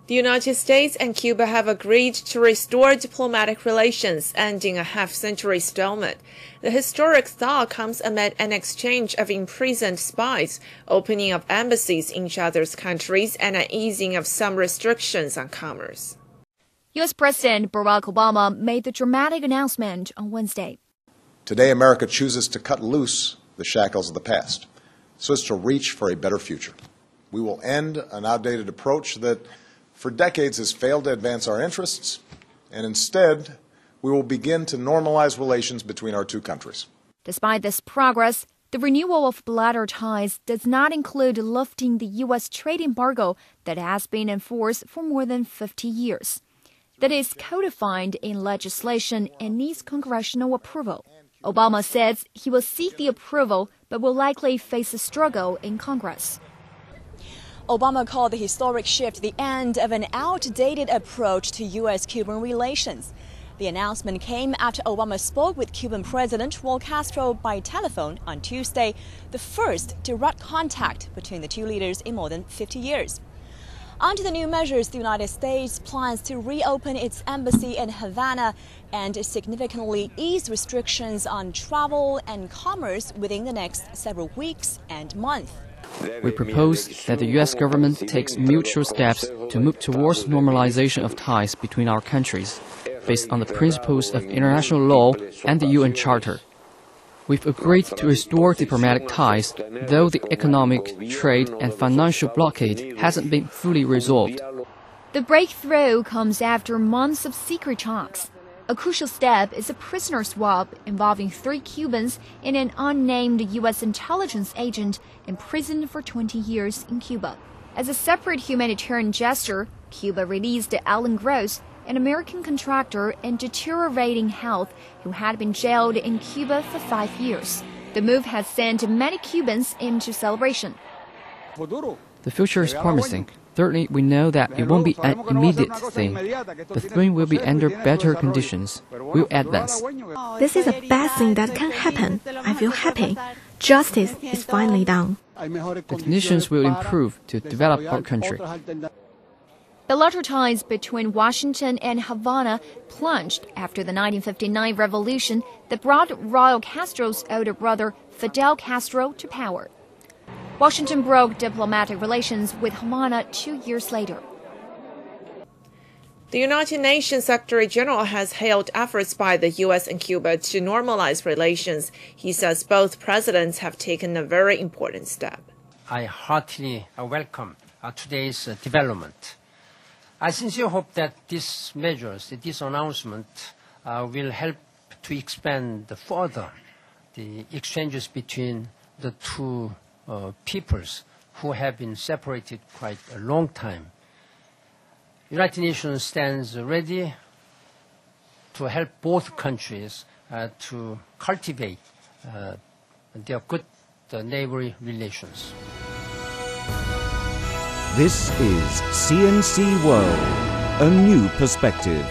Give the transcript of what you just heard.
The United States and Cuba have agreed to restore diplomatic relations, ending a half-century stalemate. The historic thaw comes amid an exchange of imprisoned spies, opening of embassies in each other's countries, and an easing of some restrictions on commerce. U.S. President Barack Obama made the dramatic announcement on Wednesday. Today, America chooses to cut loose the shackles of the past, so as to reach for a better future. We will end an outdated approach that for decades has failed to advance our interests, and instead, we will begin to normalize relations between our two countries. Despite this progress, the renewal of bilateral ties does not include lifting the U.S. trade embargo that has been enforced for more than 50 years. That is codified in legislation and needs congressional approval. Obama says he will seek the approval, but will likely face a struggle in Congress. Obama called the historic shift the end of an outdated approach to U.S.-Cuban relations. The announcement came after Obama spoke with Cuban President Raul Castro by telephone on Tuesday, the first direct contact between the two leaders in more than 50 years. Under the new measures, the United States plans to reopen its embassy in Havana and significantly ease restrictions on travel and commerce within the next several weeks and months. We propose that the U.S. government takes mutual steps to move towards normalization of ties between our countries, based on the principles of international law and the UN Charter. We've agreed to restore diplomatic ties, though the economic, trade, and financial blockade hasn't been fully resolved. The breakthrough comes after months of secret talks. A crucial step is a prisoner swap involving 3 Cubans and an unnamed U.S. intelligence agent imprisoned for 20 years in Cuba. As a separate humanitarian gesture, Cuba released Alan Gross, an American contractor in deteriorating health who had been jailed in Cuba for 5 years. The move has sent many Cubans into celebration. The future is promising. Thirdly, we know that it won't be an immediate thing. The thing will be under better conditions. We'll advance. This is the best thing that can happen. I feel happy. Justice is finally done. The conditions will improve to develop our country. Bilateral ties between Washington and Havana plunged after the 1959 revolution that brought Raul Castro's older brother, Fidel Castro, to power. Washington broke diplomatic relations with Havana 2 years later. The United Nations Secretary General has hailed efforts by the U.S. and Cuba to normalize relations. He says both presidents have taken a very important step. I heartily welcome today's development. I sincerely hope that these measures, this announcement, will help to expand further the exchanges between the two peoples who have been separated quite a long time. United Nations stands ready to help both countries to cultivate their good neighborly relations. This is CNC World, a new perspective.